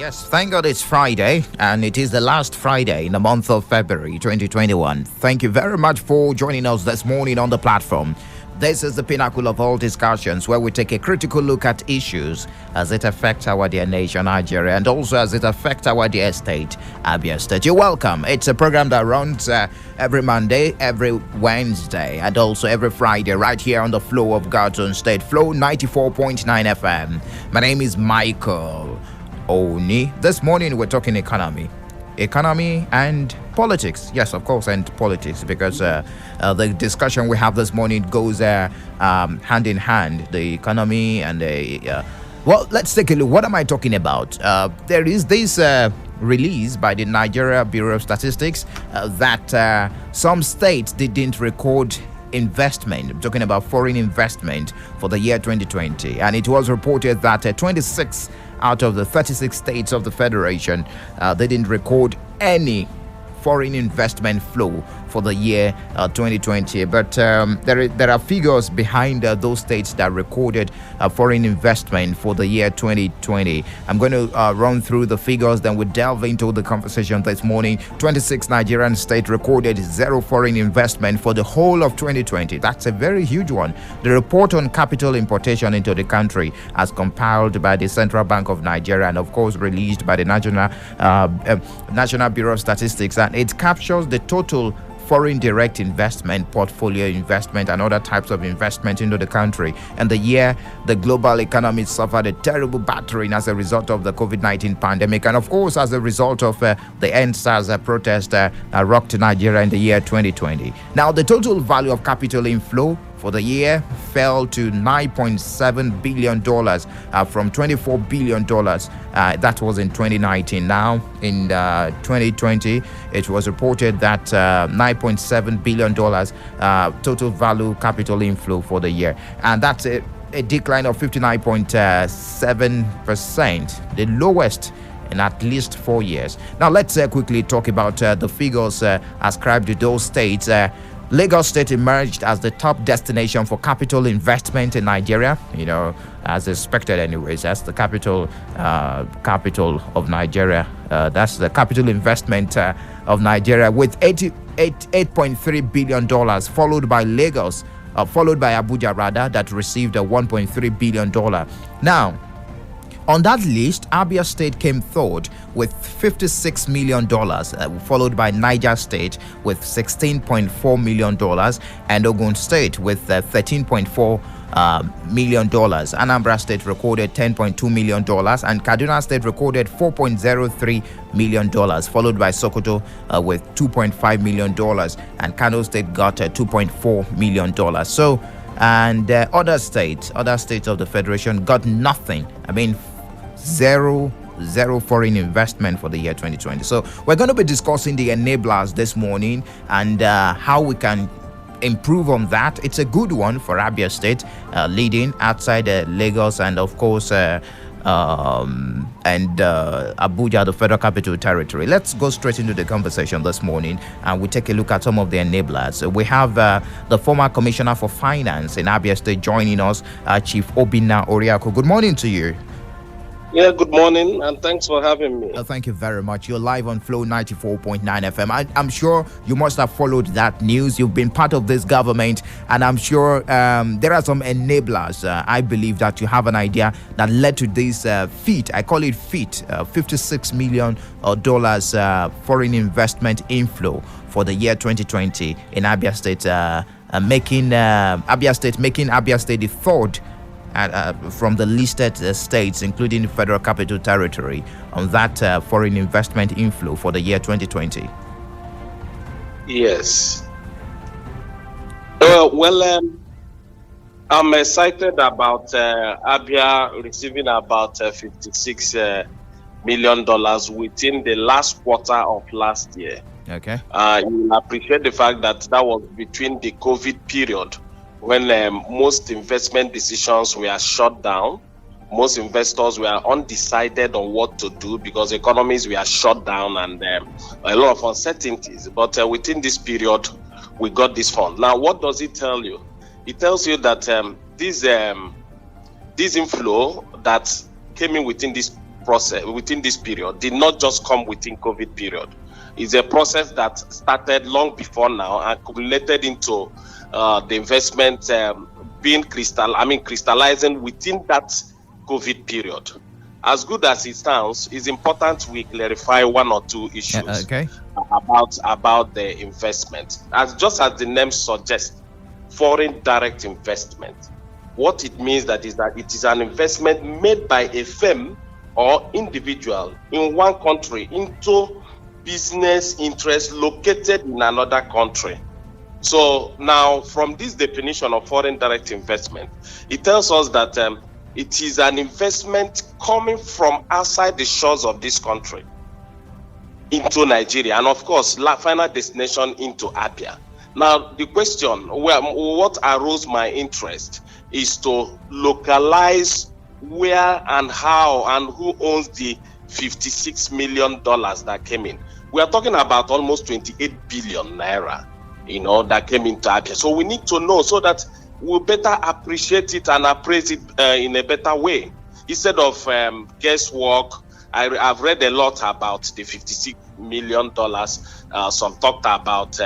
Yes, thank God it's Friday, and it is the last Friday in the month of February 2021. Thank you very much for joining us this morning on the platform. This is the pinnacle of all discussions where we take a critical look at issues as it affects our dear nation, Nigeria, and also as it affects our dear state, Abia State. You're welcome. It's a program that runs every Monday, every Wednesday, and also every Friday right here on the Flow of God's own state, Flow 94.9 FM. My name is Michael Oni. This morning we're talking economy and politics. Yes, of course, and politics, because the discussion we have this morning goes hand in hand, the economy and the well, let's take a look. What am I talking about? There is this release by the Nigeria Bureau of Statistics that some states didn't record investment. I'm talking about foreign investment for the year 2020, and it was reported that 26 out of the 36 states of the federation they didn't record any foreign investment flow for the year 2020, but there are figures behind those states that recorded foreign investment for the year 2020. I'm going to run through the figures, then we delve into the conversation this morning. 26 Nigerian states recorded zero foreign investment for the whole of 2020. That's a very huge one. The report on capital importation into the country, as compiled by the Central Bank of Nigeria and of course released by the National Bureau of Statistics, and it captures the total foreign direct investment, portfolio investment, and other types of investment into the country. And the year the global economy suffered a terrible battering as a result of the COVID-19 pandemic, and of course as a result of the NSAS protest rocked Nigeria in the year 2020. Now, the total value of capital inflow for the year fell to $9.7 billion from $24 billion. That was in 2019. Now, in 2020, it was reported that $9.7 billion total value capital inflow for the year. And that's a decline of 59.7%, the lowest in at least 4 years. Now, let's quickly talk about the figures ascribed to those states. Lagos State emerged as the top destination for capital investment in Nigeria, as expected anyways. That's the capital of Nigeria. That's the capital investment of Nigeria with $8.3 billion, followed by Abuja rather, that received a $1.3 billion. Now, on that list, Abia State came third with $56 million, followed by Niger State with $16.4 million, and Ogun State with $13.4 million. Anambra State recorded $10.2 million, and Kaduna State recorded $4.03 million, followed by Sokoto with $2.5 million, and Kano State got $2.4 million. So, and other states of the federation got nothing. I mean, zero foreign investment for the year 2020. So we're going to be discussing the enablers this morning and how we can improve on that. It's a good one for Abia State, leading outside Lagos and of course Abuja, the Federal Capital Territory. Let's go straight into the conversation this morning, and we take a look at some of the enablers. We have the former Commissioner for Finance in Abia State joining us, Chief Obinna Oriku. Good morning to you. Yeah, good morning, and thanks for having me. Thank you very much. You're live on Flow 94.9 FM. I'm sure you must have followed that news. You've been part of this government, and I'm sure there are some enablers. I believe that you have an idea that led to this feat. I call it feat, $56 million foreign investment inflow for the year 2020 in Abia State, making Abia State the third from the listed states, including the Federal Capital Territory, on that foreign investment inflow for the year 2020. Yes. I'm excited about Abia receiving about $56 million within the last quarter of last year. Okay. You appreciate the fact that was between the COVID period, when most investment decisions were shut down. Most investors were undecided on what to do because economies were shut down and a lot of uncertainties. But within this period, we got this fund. Now, what does it tell you? It tells you that this inflow that came in within this process, within this period, did not just come within COVID period. It's a process that started long before now and accumulated into the investment crystallizing within that COVID period. As good as it sounds, it's important we clarify one or two issues about the investment. As the name suggests, foreign direct investment. What it means that it is an investment made by a firm or individual in one country into business interests located in another country. So now, from this definition of foreign direct investment, it tells us that it is an investment coming from outside the shores of this country into Nigeria, and of course, final destination into Abia. Now, the question, what arose my interest is to localize where and how and who owns the $56 million that came in. We are talking about almost 28 billion naira, that came into Abia. So we need to know so that we'll better appreciate it and appraise it in a better way. Instead of guesswork, I've read a lot about the $56 million. Some talked about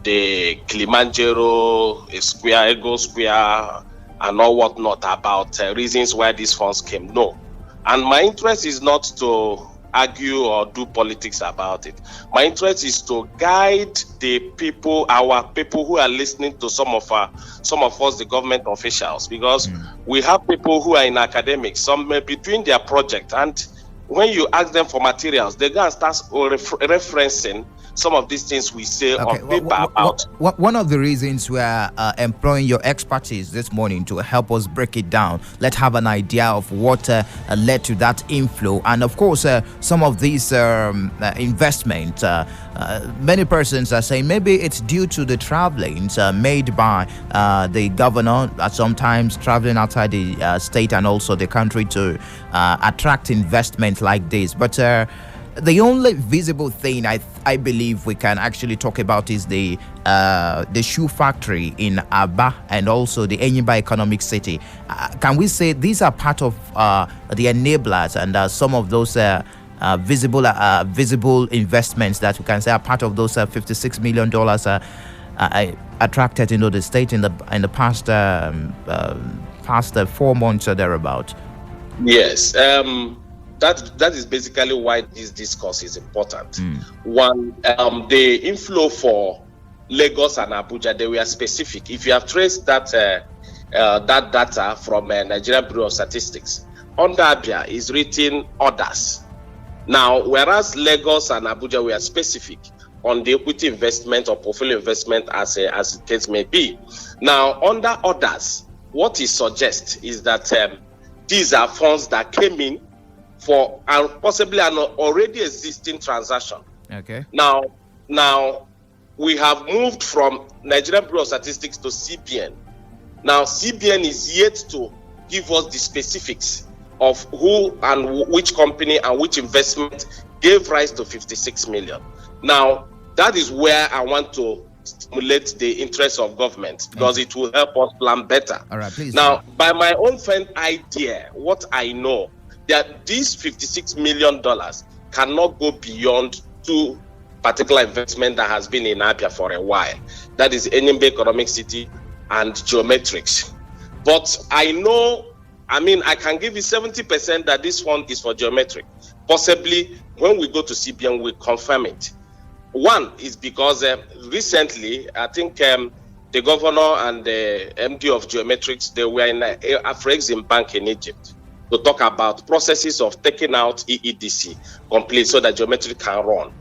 the Kilimanjaro Square, Ego Square, and all whatnot about reasons why these funds came. No. And my interest is not to argue or do politics about it. My interest is to guide the people, our people who are listening to some of us, the government officials, because we have people who are in academics, some may be doing their project, and when you ask them for materials, they go and start referencing some of these things we say on paper about. One of the reasons we are employing your expertise this morning to help us break it down, let's have an idea of what led to that inflow. And of course, some of these investments, many persons are saying maybe it's due to the travelings made by the governor, sometimes traveling outside the state and also the country to attract investment like this. But the only visible thing I believe we can actually talk about is the shoe factory in Abia and also the Enyimba Economic City. Can we say these are part of the enablers and some of those visible investments that we can say are part of those $56 million attracted into the state in the past 4 months or thereabout? Yes. That is basically why this discourse is important. One, the inflow for Lagos and Abuja, they were specific. If you have traced that data from Nigerian Bureau of Statistics, under Abia is written orders. Now, whereas Lagos and Abuja were specific on the equity investment or portfolio investment as the case may be. Now, under orders, what it suggests is that these are funds that came in for possibly an already existing transaction. Okay. Now we have moved from Nigerian Bureau of Statistics to CBN. Now CBN is yet to give us the specifics of who and which company and which investment gave rise to 56 million. Now that is where I want to stimulate the interest of government because it will help us plan better. All right, please. Now, by my own friend idea, what I know that these $56 million cannot go beyond two particular investment that has been in Abia for a while. That is Enyimba Economic City and Geometrics. But I know, I can give you 70% that this one is for Geometric. Possibly, when we go to CBN, we'll confirm it. One is because recently, I think the governor and the MD of Geometrics, they were in Afrexim Bank in Egypt to talk about processes of taking out EEDC complete so that Geometric can run.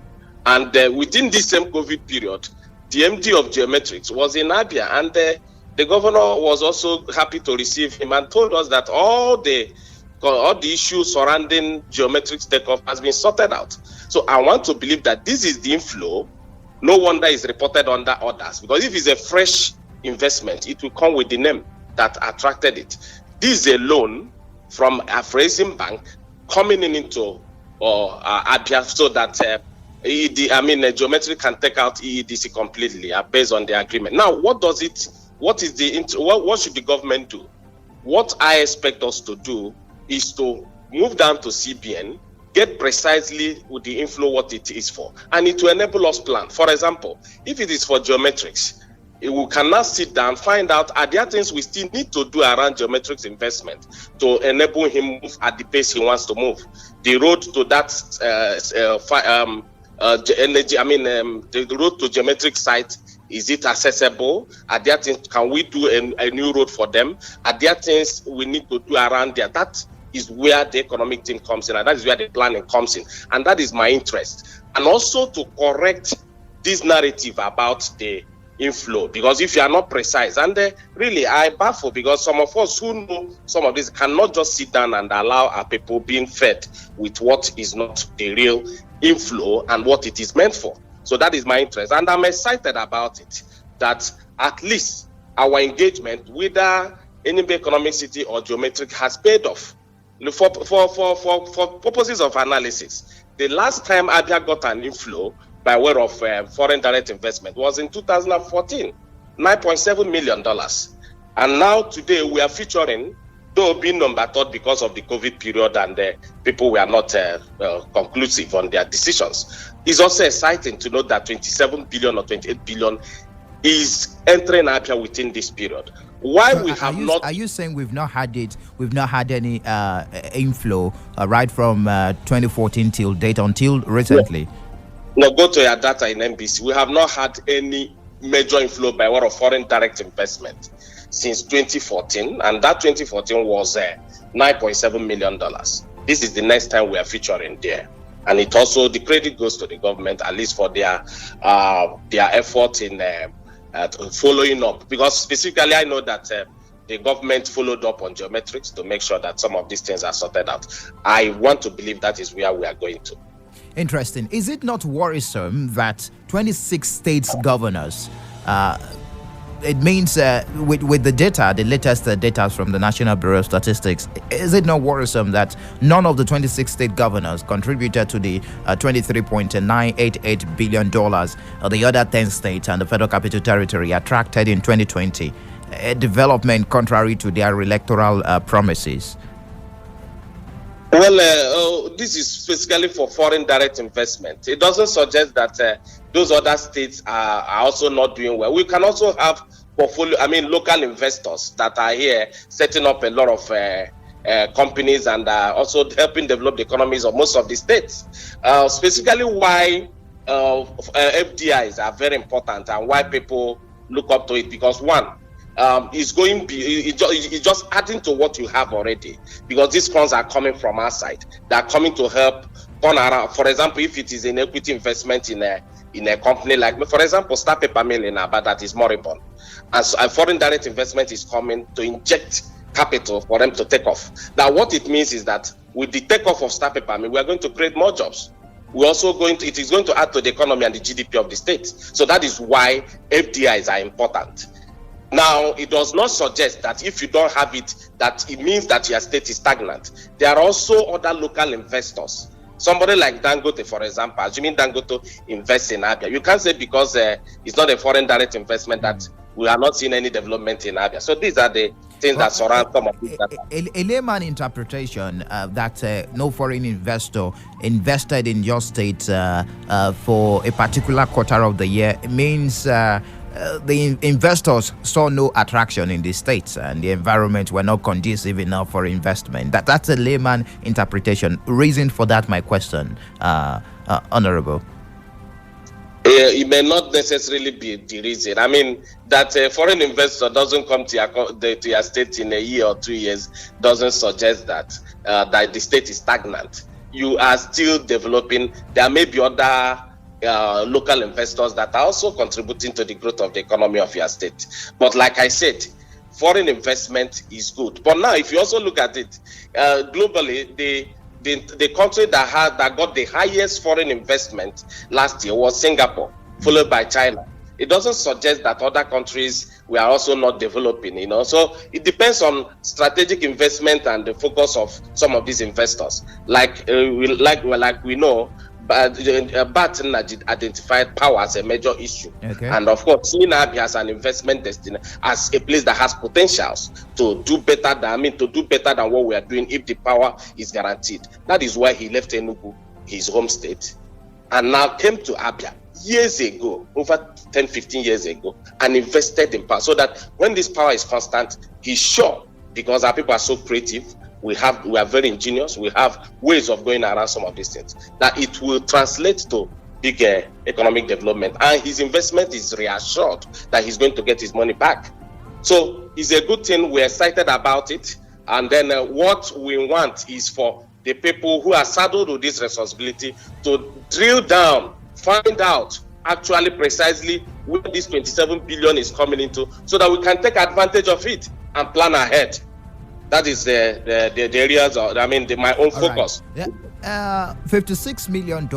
And within this same COVID period, the MD of Geometrics was in Abia, and the governor was also happy to receive him and told us that all the issues surrounding Geometrics takeoff has been sorted out. So I want to believe that this is the inflow. No wonder it's reported under orders, because if it's a fresh investment, it will come with the name that attracted it. This is a loan from Afrexim Bank coming into Abia so that Geometric can take out EEDC completely based on the agreement. Now, what should the government do? What I expect us to do is to move down to CBN, get precisely with the inflow what it is for, and it will enable us plan. For example, if it is for geometrics, we can now sit down, find out are there things we still need to do around geometrics investment to enable him move at the pace he wants to move. The road to that the road to geometric site, is it accessible? Are there things, can we do a new road for them? Are there things we need to do around there? That is where the economic team comes in, and that is where the planning comes in, and that is my interest. And also to correct this narrative about the inflow, because if you are not precise, and really I baffle, because some of us who know some of this cannot just sit down and allow our people being fed with what is not the real inflow and what it is meant for. So that is my interest, and I'm excited about it, that at least our engagement, whether Enyimba Economic City or Geometric, has paid off. For purposes of analysis, the last time Abia got an inflow by way of foreign direct investment was in 2014, $9.7 million. And now today we are featuring, though being number third because of the COVID period and people were not conclusive on their decisions. It's also exciting to know that 27 billion or 28 billion is entering Abia within this period. Why we have not? Are you saying we've not had it? We've not had any inflow right from 2014 till date until recently. Yeah. Now go to your data in NBC. We have not had any major inflow by way of foreign direct investment since 2014, and that 2014 was $9.7 million. This is the next time we are featuring there, and it also, the credit goes to the government, at least for their effort in following up. Because specifically, I know that the government followed up on geometrics to make sure that some of these things are sorted out. I want to believe that is where we are going to. Interesting. Is it not worrisome that 26 states governors, it means with the data, the latest data from the National Bureau of Statistics, is it not worrisome that none of the 26 state governors contributed to the $23.988 billion the other 10 states and the Federal Capital Territory attracted in 2020, a development contrary to their electoral promises? Well, this is specifically for foreign direct investment. It doesn't suggest that those other states are also not doing well. We can also have local investors that are here setting up a lot of companies and also helping develop the economies of most of the states. Specifically why FDIs are very important and why people look up to it, because one, it's just adding to what you have already, because these funds are coming from our side. They are coming to help turn around. For example, if it is an equity investment in a company like, for example, Star Paper Mill in Abia that is moribund, and so a foreign direct investment is coming to inject capital for them to take off. Now, what it means is that with the takeoff of Star Paper Mill, we are going to create more jobs. It is going to add to the economy and the GDP of the state. So that is why FDIs are important. Now, it does not suggest that if you don't have it, that it means that your state is stagnant. There are also other local investors. Somebody like Dangote, for example, assuming Dangote invests in Abia, you can't say because it's not a foreign direct investment that we are not seeing any development in Abia. So these are the things that surround some of these data. A layman interpretation that no foreign investor invested in your state for a particular quarter of the year means the investors saw no attraction in the states and the environment were not conducive enough for investment. That's a layman interpretation. Reason for that, my question, Honorable. It may not necessarily be the reason. I mean, that a foreign investor doesn't come to your state in a year or 2 years doesn't suggest that the state is stagnant. You are still developing. There may be other local investors that are also contributing to the growth of the economy of your state. But like I said, foreign investment is good. But now, if you also look at it globally, the country that got the highest foreign investment last year was Singapore, followed by China. It doesn't suggest that other countries were also not developing, So it depends on strategic investment and the focus of some of these investors. Like we know, Barton identified power as a major issue. Okay. And of course, seeing Abia as an investment destination, as a place that has potentials to do better than what we are doing if the power is guaranteed. That is why he left Enugu, his home state, and now came to Abia years ago, over 10, 15 years ago, and invested in power, so that when this power is constant, he's sure, because our people are so creative, we are very ingenious, we have ways of going around some of these things, that it will translate to bigger economic development, and his investment is reassured that he's going to get his money back. So it's a good thing. We're excited about it. And then what we want is for the people who are saddled with this responsibility to drill down, find out actually precisely where this 27 billion is coming into, so that we can take advantage of it and plan ahead. That is the areas, my own focus. Right. Yeah. $56 million.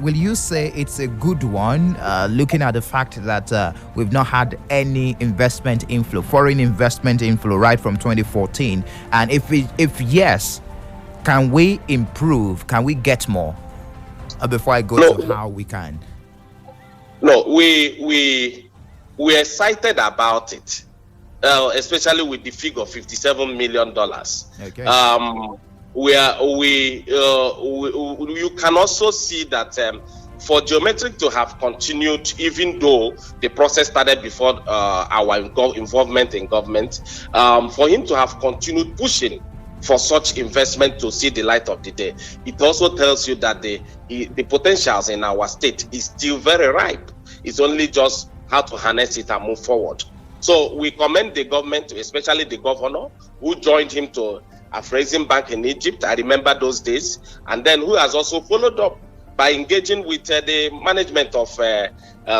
Will you say it's a good one, looking at the fact that we've not had any investment inflow, foreign investment inflow, right from 2014? And if yes, can we improve? Can we get more? Before I go to how we can. No, we're excited about it. Especially with the figure $57 million. Okay. You can also see that for Geometric to have continued, even though the process started before our involvement in government, for him to have continued pushing for such investment to see the light of the day, it also tells you that the potentials in our state is still very ripe. It's only just how to harness it and move forward. So we commend the government, especially the governor, who joined him to Afrexim Bank in Egypt. I remember those days. And then who has also followed up by engaging with the management of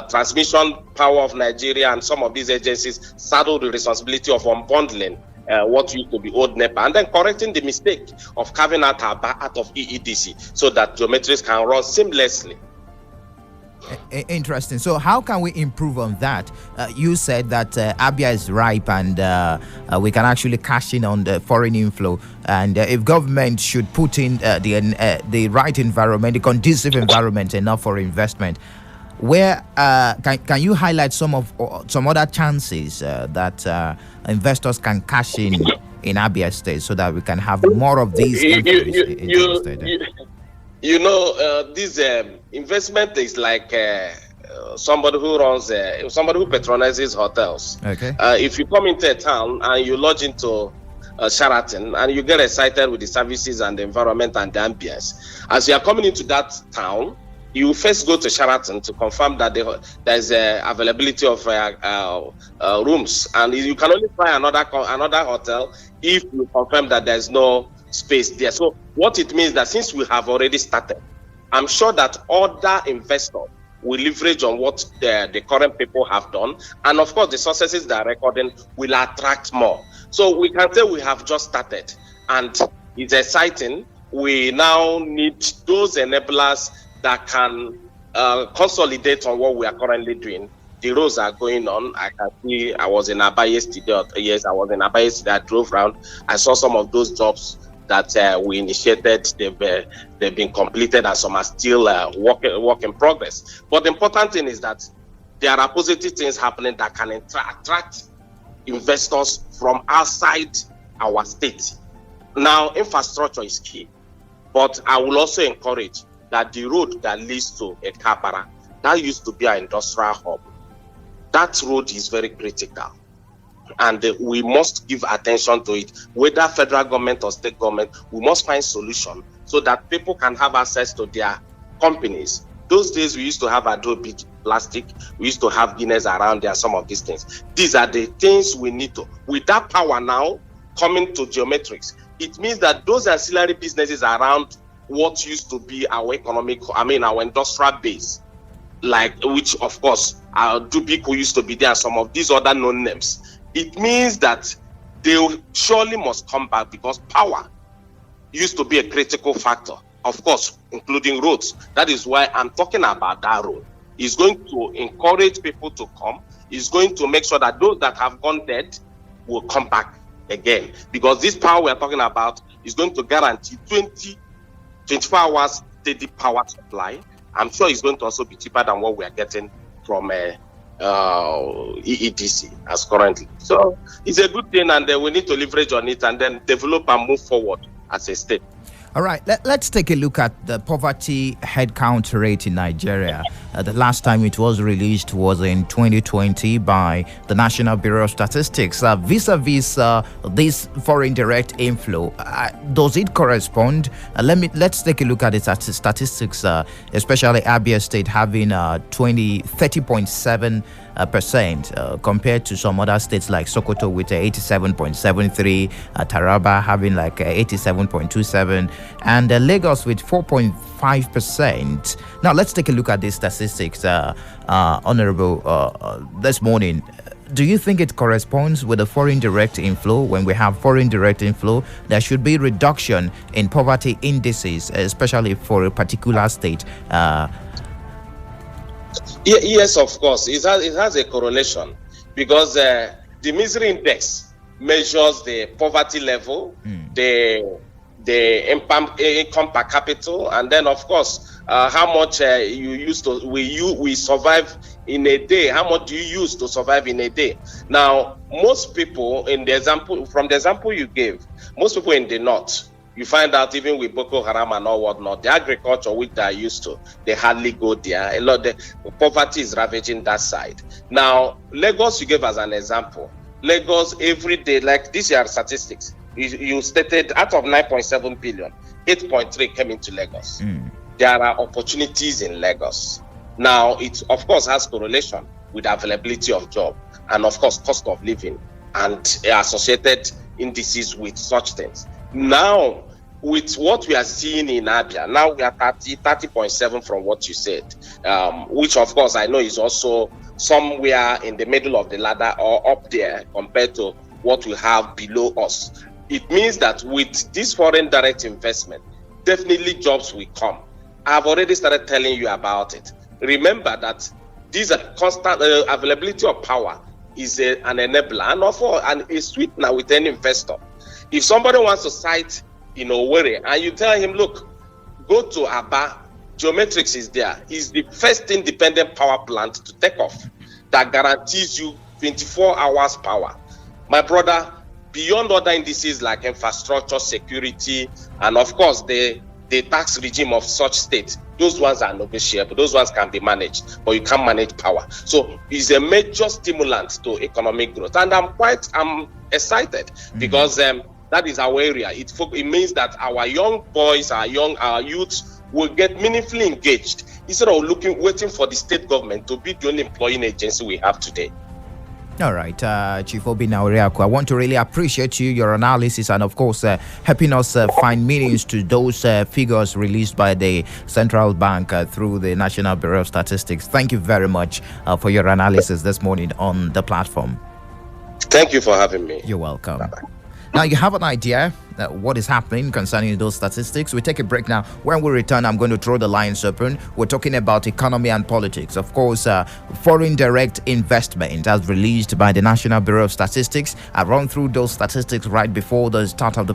Transmission Power of Nigeria and some of these agencies, saddled the responsibility of unbundling what used to be old NEPA, and then correcting the mistake of carving out out of EEDC so that Geometrics can run seamlessly. Interesting. So how can we improve on that? You said that Abia is ripe and we can actually cash in on the foreign inflow. And if government should put in the right environment, the conducive environment enough for investment, where can you highlight some other chances that investors can cash in Abia State so that we can have more of these this investment is like somebody who patronizes hotels. Okay. If you come into a town and you lodge into Sheraton and you get excited with the services and the environment and the ambience, as you are coming into that town, you first go to Sheraton to confirm that there is availability of rooms, and you can only find another hotel if you confirm that there is no space there. So what it means that since we have already started, I'm sure that other investors will leverage on what the current people have done, and of course the successes they are recording will attract more. So we can say we have just started, and it's exciting. We now need those enablers that can consolidate on what we are currently doing. The roads are going on. I can see. I was in Abia yesterday. Yes, I was in Abia yesterday. I drove around. I saw some of those jobs that we initiated. They've been completed, and some are still work in progress. But the important thing is that there are positive things happening that can attract investors from outside our state. Now, infrastructure is key, but I will also encourage that the road that leads to Ekabara, that used to be our industrial hub, that road is very critical. And we must give attention to it. Whether federal government or state government, we must find solution so that people can have access to their companies. Those days we used to have Adobe Plastic, we used to have Guinness around there, some of these things. These are the things we need to. With that power now coming to Geometrics, it means that those ancillary businesses around what used to be our our industrial base, like which of course Dubico used to be there, some of these other known names. It means that they surely must come back, because power used to be a critical factor, of course, including roads. That is why I'm talking about that road. It's going to encourage people to come. It's going to make sure that those that have gone dead will come back again, because this power we're talking about is going to guarantee 24 hours steady power supply I'm sure it's going to also be cheaper than what we are getting from EEDC as currently. So it's a good thing, and we need to leverage on it and then develop and move forward as a state. All right, let's take a look at the poverty headcount rate in Nigeria. The last time it was released was in 2020 by the National Bureau of Statistics. Vis-a-vis this foreign direct inflow, does it correspond? Let's take a look at the statistics, especially Abia State having 30.7%. Compared to some other states like Sokoto with 87.73, Taraba having like 87.27, and Lagos with 4.5%. Now let's take a look at these statistics, Honorable, this morning. Do you think it corresponds with the foreign direct inflow? When we have foreign direct inflow, there should be reduction in poverty indices, especially for a particular state. Yes, of course. It has a correlation, because the misery index measures the poverty level, the income per capita, and then of course how much we survive in a day. How much do you use to survive in a day? Now, most people from the example you gave, most people in the north, you find out even with Boko Haram and all whatnot, the agriculture which they are used to, they hardly go there. A lot of the poverty is ravaging that side. Now, Lagos, you gave as an example. Lagos, every day, like these are statistics. You stated out of 9.7 billion, 8.3 came into Lagos. There are opportunities in Lagos. Now, it of course has correlation with availability of job and of course cost of living and associated indices with such things. Now, with what we are seeing in Abia, now we are 30.7 from what you said, which of course I know is also somewhere in the middle of the ladder or up there compared to what we have below us. It means that with this foreign direct investment, definitely jobs will come. I've already started telling you about it. Remember that these are constant availability of power is an enabler and also a sweetener with any investor. If somebody wants to site in Owerri and you tell him, look, go to Abia, Geometrics is there. It's the first independent power plant to take off that guarantees you 24 hours power. My brother, beyond other indices like infrastructure, security, and of course the tax regime of such states, those ones are negotiable. Those ones can be managed, but you can't manage power. So it's a major stimulant to economic growth. And I'm excited because that is our area. It means that our young boys, our youths will get meaningfully engaged instead of waiting for the state government to be the only employing agency we have today. All right, Chief Obinna Oriku, I want to really appreciate your analysis and, of course, helping us find meanings to those figures released by the Central Bank through the National Bureau of Statistics. Thank you very much for your analysis this morning on the platform. Thank you for having me. You're welcome. Bye-bye. Now, you have an idea what is happening concerning those statistics. We take a break now. When we return, I'm going to throw the lines open. We're talking about economy and politics. Of course, foreign direct investment as released by the National Bureau of Statistics. I run through those statistics right before the start of the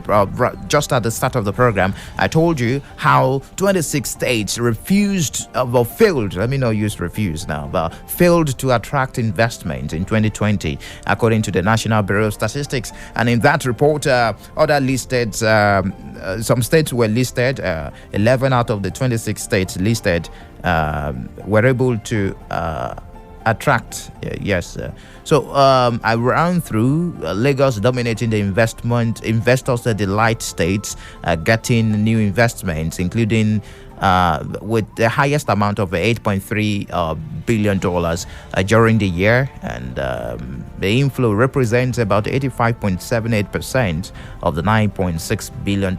just at the start of the program. I told you how 26 states refused or failed. Let me not use refuse now, but failed to attract investment in 2020, according to the National Bureau of Statistics. And in that report, other listed. Some states were listed. 11 out of the 26 states listed were able to attract. So I ran through Lagos dominating the investors delight states, getting new investments, including with the highest amount of $8.3 billion during the year, and the inflow represents about 85.78% of the $9.6 billion,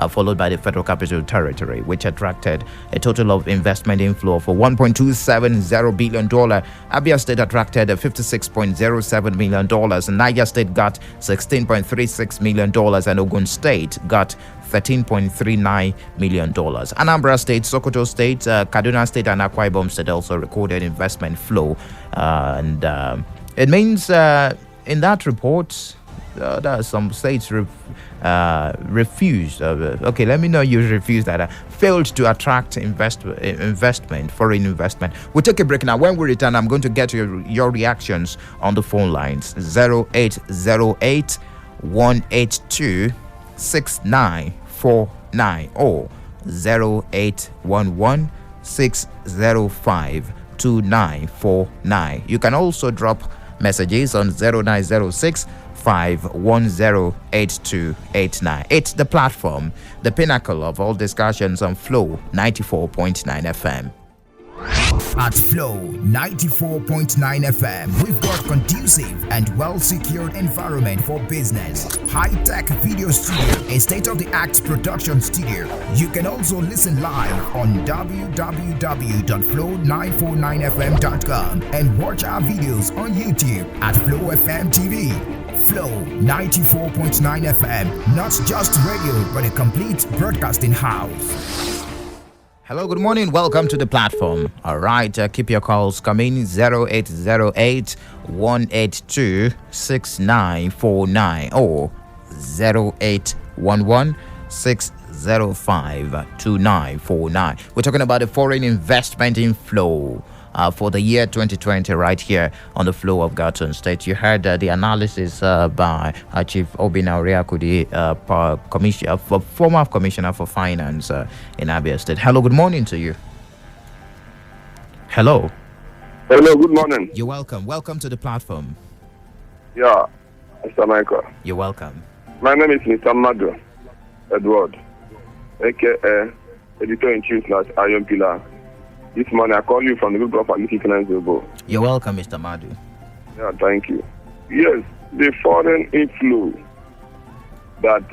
followed by the Federal Capital Territory, which attracted a total of investment inflow for $1.270 billion. Abia State attracted $56.07 million, and Niger State got $16.36 million, and Ogun State got $13.39 million. Anambra State, Sokoto State, Kaduna State, and Akwa Ibom State also recorded investment flow. And it means in that report, there are some states refused. Okay, let me know you refused that. Failed to attract investment, foreign investment. We'll take a break now. When we return, I'm going to get your reactions on the phone lines 0808 182 6949 or 0811 605 2949. You can also drop messages on 0906 5108289. It's the platform, the pinnacle of all discussions on Flow 94.9 FM. At Flow 94.9 FM, we've got conducive and well-secured environment for business, high-tech video studio, a state-of-the-art production studio. You can also listen live on www.flow949fm.com and watch our videos on YouTube at Flow FM TV. Flow 94.9 FM, not just radio, but a complete broadcasting house. Hello, good morning. Welcome to the platform. All right, keep your calls coming 0808 182 6949 or 0811 605 2949. We're talking about the foreign investment inflow for the year 2020 right here on the Flow of Gatun State. You heard the analysis by Chief Obina Oriku, the former Commissioner for Finance in Abia State. Hello, good morning to you. Hello. Hello, good morning. You're welcome. Welcome to the platform. Yeah, Mr. Michael. You're welcome. My name is Mr. Madu Edward, aka Editor-in-Chief / Iron Pillar. This morning I call you from the group of Aliki Finance. You're welcome, Mr. Madu. Yeah, thank you. Yes, the foreign inflow that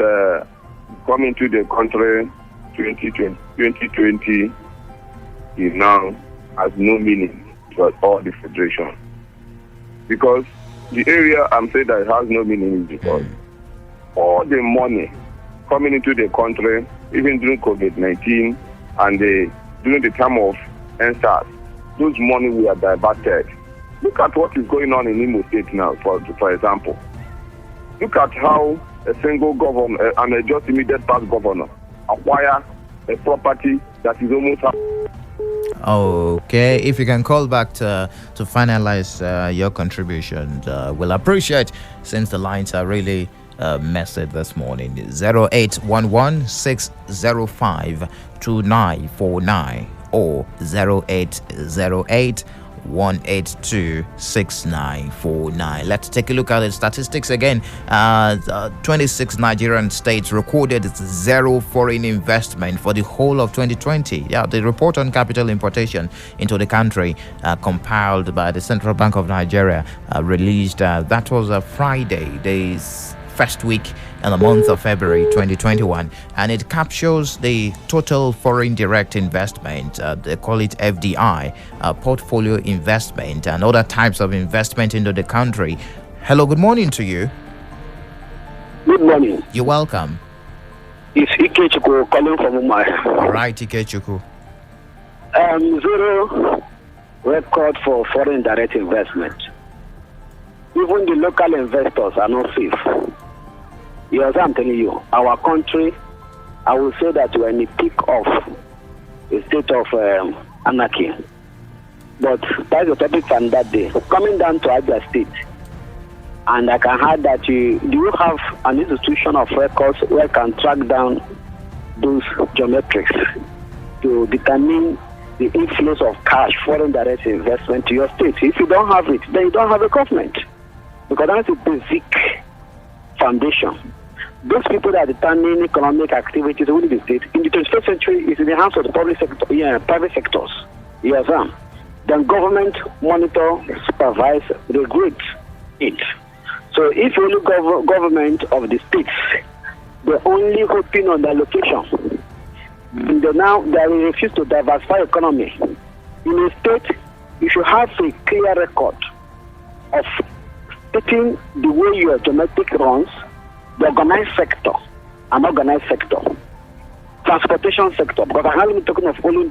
come into the country 2020 is now has no meaning to all the federation. Because the area I'm saying that it has no meaning is because all the money coming into the country, even during COVID-19 and during the time of NSAS, those money were diverted. Look at what is going on in Imo State now, for example. Look at how a single governor and a just immediate past governor acquire a property that is almost... Okay, if you can call back to finalize your contribution, we'll appreciate, since the lines are really message this morning. 0811 605 2949 or 0808 182 6949. Let's take a look at the statistics again. 26 Nigerian states recorded zero foreign investment for the whole of 2020. Yeah, the report on capital importation into the country compiled by the Central Bank of Nigeria released that was a Friday, days first week in the month of February 2021, and it captures the total foreign direct investment, they call it FDI, portfolio investment and other types of investment into the country. Hello, good morning to you. Good morning. You're welcome. It's Ikechukwu calling from Umar. All right, Ikechukwu. Zero record for foreign direct investment. Even the local investors are not safe. Yes, I'm telling you, our country, I will say that we're in the peak of a state of anarchy. But that's the topic from that day. Coming down to Abia State, and I can add that do you have an institution of records where can track down those geometrics to determine the inflows of cash, foreign direct investment to your state? If you don't have it, then you don't have a government. Because that's a basic foundation. Those people that determine economic activities within the state in the 21st century is in the hands of the public sector, private sectors. Yes, then government monitor, supervise, regulate it. So if you look at government of the states, they're only hoping on their location. They refuse to diversify economy. In a state, you should have a clear record of taking the way your domestic runs, the organized sector, unorganized sector, transportation sector. Because I'm not talking of only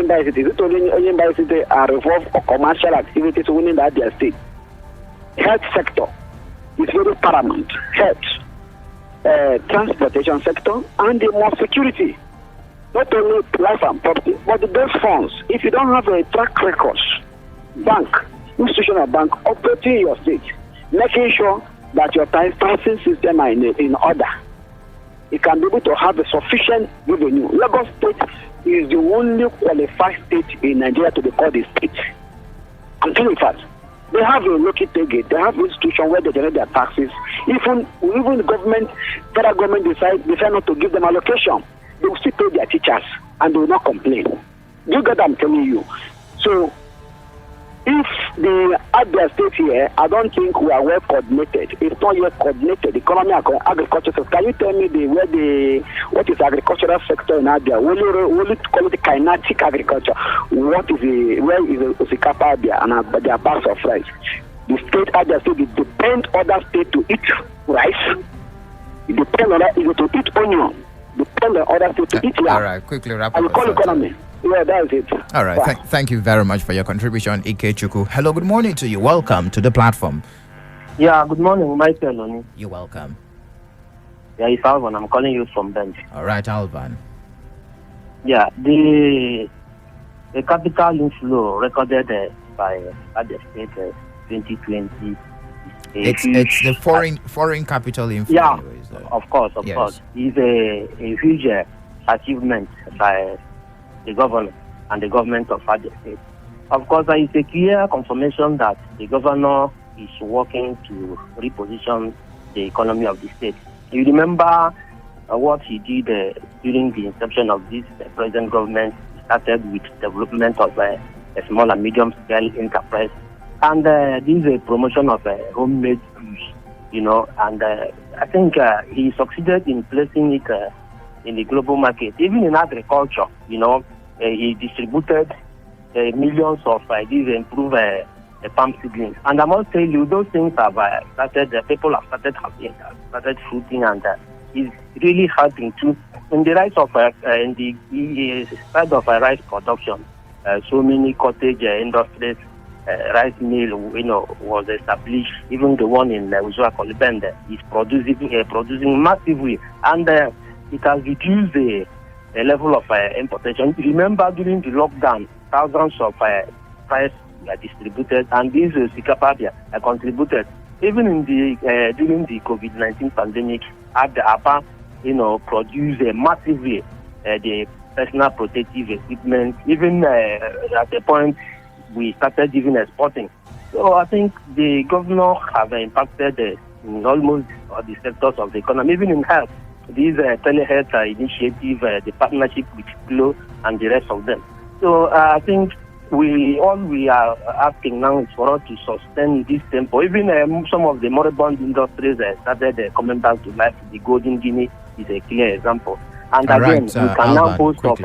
by city. Is it only by city are involved or commercial activities within that their state? Health sector. is very paramount. Health, transportation sector, and the more security. Not only life and property, but the best funds. If you don't have a track record, bank, institutional bank operating in your state, making sure that your taxing system are in order, you can be able to have a sufficient revenue. Lagos State is the only qualified state in Nigeria to be called a state. I'm telling you fast. They have a local target. They have institution where they generate their taxes. Even the government, federal government decide not to give them allocation, they will still pay their teachers and they will not complain. You get what I'm telling you? So if the Abia state here, I don't think we are well coordinated. It's not yet coordinated. Economy and agriculture. So can you tell me what is agricultural sector in Abia? Will you call it kinetic agriculture? Where is the Osikapa Abia and their bags of rice? The state Abia state depend other state to eat rice. It depends on that to eat onion. Depend on other state to eat yam. All right, quickly wrap up. And we call economy. Yeah, that's it. All right. Thank you very much for your contribution, Ikechukwu. Hello, good morning to you. Welcome to the platform. Yeah, good morning, Michael. You're welcome. Yeah, it's Alvan. I'm calling you from Bench. All right, Alvan. Yeah, the capital inflow recorded by Abia State 2020. It's the foreign capital inflow. Yeah, anyways, of course. It's a huge achievement by the governor and the government of Abia State. Of course, there is a clear confirmation that the governor is working to reposition the economy of the state. You remember what he did during the inception of this present government. He started with development of a small and medium scale enterprise, and this is a promotion of homemade goods, and I think he succeeded in placing it in the global market. Even in agriculture, he distributed millions of these improved palm seedlings. And I must tell you, those things have started, people have started fruiting, and it's really helping too. In the rise of, in the side of rice production, so many cottage industries, rice mill, was established. Even the one in Uzua Kolibende is producing massively, and it has reduced the level of importation. Remember, during the lockdown, thousands of rice were distributed, and these Sikapabia contributed. Even in the during the COVID-19 pandemic, Abia, produced massively the personal protective equipment. Even at the point we started even exporting. So I think the governor have impacted in almost all the sectors of the economy, even in health. These telehealth initiative, the partnership with Inflow and the rest of them. So I think we are asking now is for us to sustain this tempo. Even some of the moribund industries started coming back to life. The Golden Guinea is a clear example. And again, we can now boast of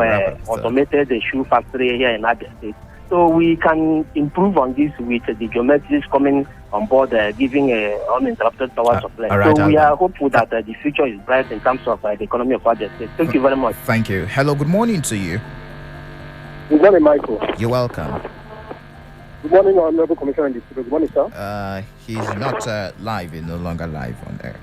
automated shoe factory here in Abia State. So we can improve on this with the geometrics coming on board, giving uninterrupted power supply. Right, so we are hopeful that the future is bright in terms of the economy of Abia State. Thank you very much. Thank you. Hello, good morning to you. Good morning, Michael. You're welcome. Good morning, Honorable Commissioner in the studio. Good morning, sir. He's not live. He's no longer live on air.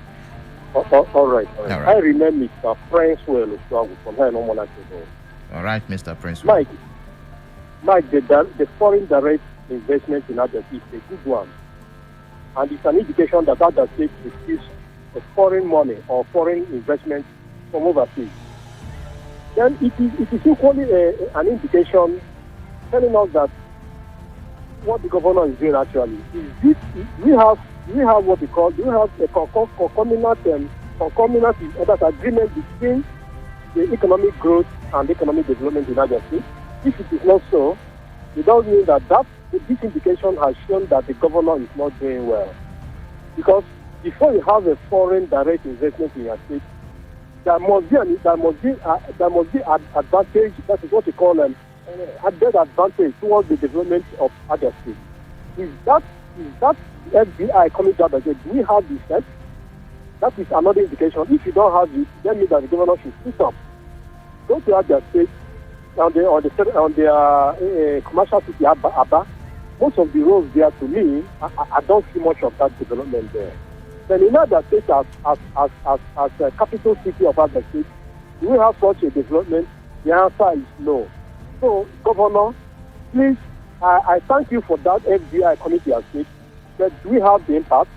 All right. I remember Mr. Prince from here no more than ago. All right, Mr. Prince. Mike, the foreign direct investment in Abia State is a good one. And it's an indication that Abia State receives foreign money or foreign investment from overseas. Then it is equally an indication telling us that what the governor is doing actually is we have what we call, we have a concomitant agreement between the economic growth and economic development in Abia State. If it is not so, it does mean that this indication has shown that the governor is not doing well. Because before you have a foreign direct investment in your state, there must be advantage. That is what we call added advantage towards the development of Abia State. Is that FBI coming to Abia State? Do we have this set? That is another indication. If you don't have it, then means that the governor should sit up. Go to Abia State on the commercial city Abia. Most of the roads there, to me, I don't see much of that development there. Then in other states as a capital city of other states, do we have such a development? The answer is no. So, Governor, please, I thank you for that FDI committee as state. But do we have the impact?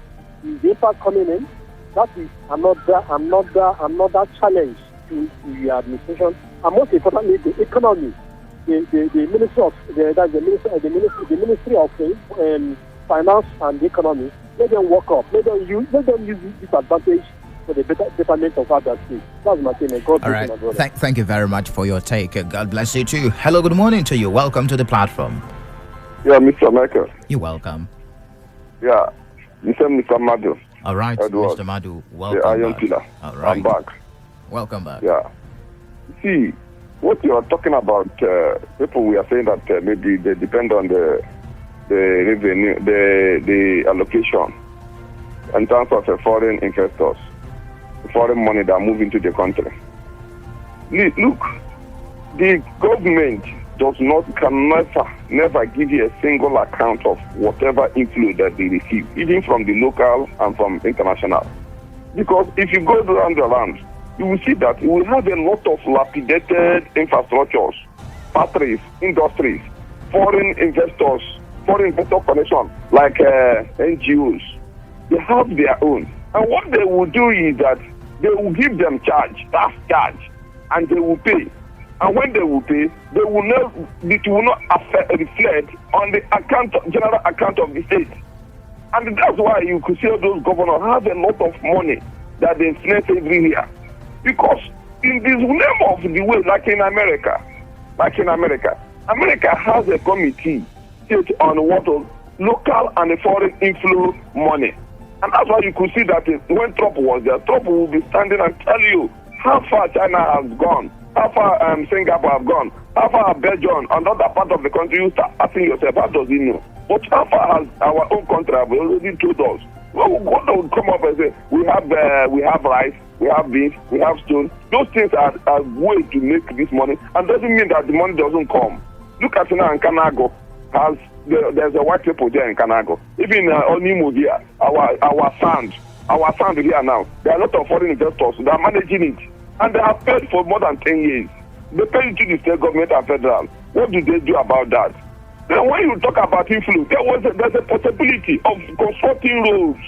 Is the impact coming in? That is another challenge to the administration, and most importantly, the economy. The Ministry of the Ministry of Finance and the Economy. Let them work up. Let them use this advantage for the betterment of other states. That's my thing. God all right. Thank you very much for your take. God bless you too. Hello, good morning to you. Welcome to the platform. Yeah, Mr. Michael. You're welcome. Yeah, Mr. Madu. All right, Edward. Mr. Madu. Welcome. The Iron back. Pillar. All right. I'm back. Welcome back. Yeah. See, what you are talking about, people we are saying that maybe they depend on the revenue, the allocation in terms of foreign investors, foreign money that move into the country. Look, the government can never give you a single account of whatever inflow that they receive, even from the local and from international. Because if you go around the land, you will see that you will have a lot of lapidated infrastructures, factories, industries, foreign investor connection, like NGOs. They have their own. And what they will do is that they will give them tax charge, and they will pay. And when they will pay, it will not reflect on the general account of the state. And that's why you could see those governors have a lot of money that they finance every year. Because in this name of the way, like in America, America has a committee on what of local and foreign inflow money. And that's why you could see that when Trump was there, Trump will be standing and tell you how far China has gone, how far Singapore have gone, how far Belgium, another part of the country. You start asking yourself, how does he know? But how far has our own country have already told us? Well, God will come up and say, we have rice, we have beans, we have stone. Those things are way to make this money, and doesn't mean that the money doesn't come. Look at now in Kanago, there's a white people there in Kanago. Even Onimo here, our sand here now, there are a lot of foreign investors that are managing it, and they have paid for more than 10 years. They pay to the state government and federal. What do they do about that? Then when you talk about inflow, there's a possibility of constructing roads,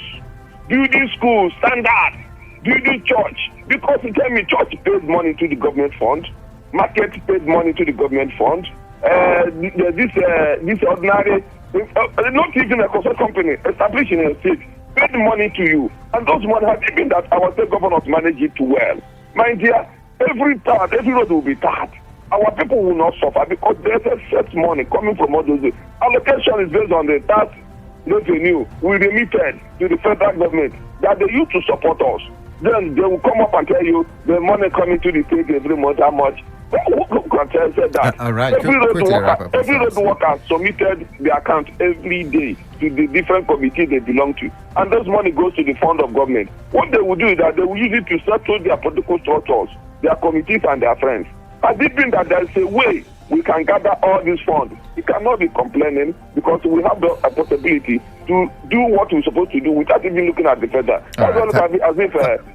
building schools, standard, building church. Because you tell me church paid money to the government fund, market paid money to the government fund, this ordinary, not even a construction company established in a state, paid money to you. And those money have been that our state governors manage it well. My dear, every road will be tarred. Our people will not suffer because there's a set money coming from all those. Allocation is based on the tax revenue we remitted to the federal government that they use to support us. Then they will come up and tell you the money coming to the state every month, how much. Who can tell that? All right. Every road worker submitted the account every day to the different committee they belong to. And those money goes to the fund of government. What they will do is that they will use it to settle their political structures, their committees and their friends. Has it been that there is a way we can gather all these funds? We cannot be complaining because we have the possibility to do what we're supposed to do without even looking at the federal. That's why look at it as if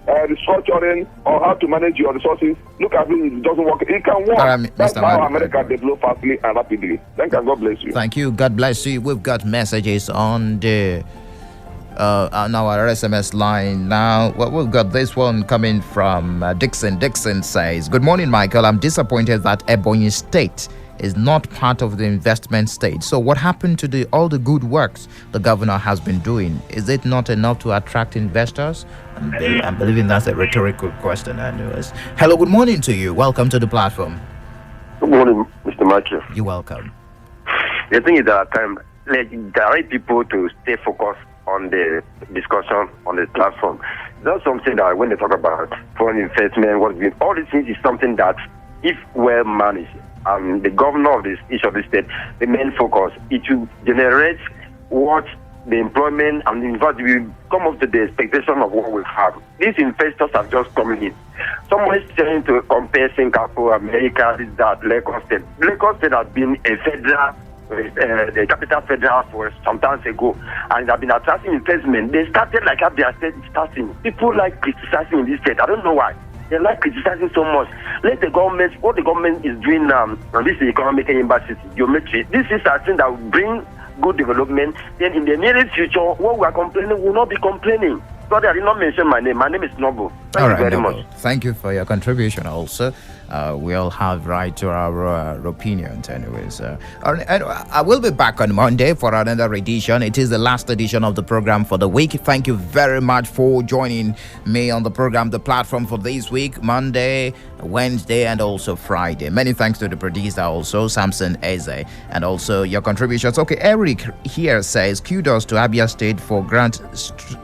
restructuring or how to manage your resources. Look at it doesn't work. It can work. That's how America develops fastly and rapidly. Thank you. God bless you. Thank you. God bless you. We've got messages on the on our SMS line now. Well, we've got this one coming from Dixon. Dixon says, good morning, Michael. I'm disappointed that Ebonyi State is not part of the investment state. So what happened to all the good works the governor has been doing? Is it not enough to attract investors? I'm believing that's a rhetorical question. Anyways. Hello, good morning to you. Welcome to the platform. Good morning, Mr. Michael. You're welcome. The thing is that let's direct people to stay focused on the discussion on the platform. That's something that when they talk about foreign investment, all these things is something that, if well managed, the governor of each of the states, the main focus, it will generate what the employment, and in fact, we come up to the expectation of what we have. These investors are just coming in. Someone is trying to compare Singapore, America, that Lagos State. Lagos State has been a federal the Capital Federal for some time ago, and have been attracting investment. They started like Abia State starting. People like criticizing in this state. I don't know why. They like criticizing so much. Let the government, what the government is doing now, on this economic embassy, geometry, this is a thing that will bring good development. Then in the nearest future, what we are complaining will not be complaining. Sorry, I did not mention my name. My name is Noble. Thank you very much. Thank you for your contribution also. We all have right to our opinions anyways. And I will be back on Monday for another edition. It is the last edition of the program for the week. Thank you very much for joining me on the program, the platform for this week, Monday, Wednesday, and also Friday. Many thanks to the producer also, Samson Eze, and also your contributions. Okay, Eric here says, kudos to Abia State for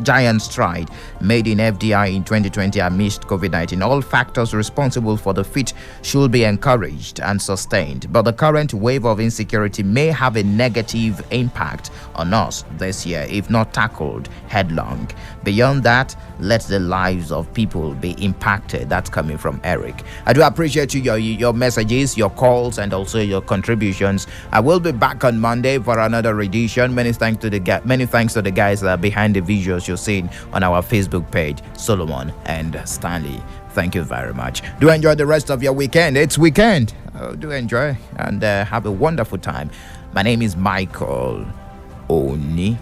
giant stride made in FDI in 2020 amidst COVID-19. All factors responsible for the feat should be encouraged and sustained, but the current wave of insecurity may have a negative impact on us this year if not tackled headlong. Beyond that, let the lives of people be impacted. That's coming from Eric. I do appreciate your messages, your calls, and also your contributions. I will be back on Monday for another edition. Many thanks to the guys that are behind the visuals you're seeing on our Facebook page, Solomon and Stanley. Thank you very much. Do enjoy the rest of your weekend. It's weekend. Do enjoy and have a wonderful time. My name is Michael Oni.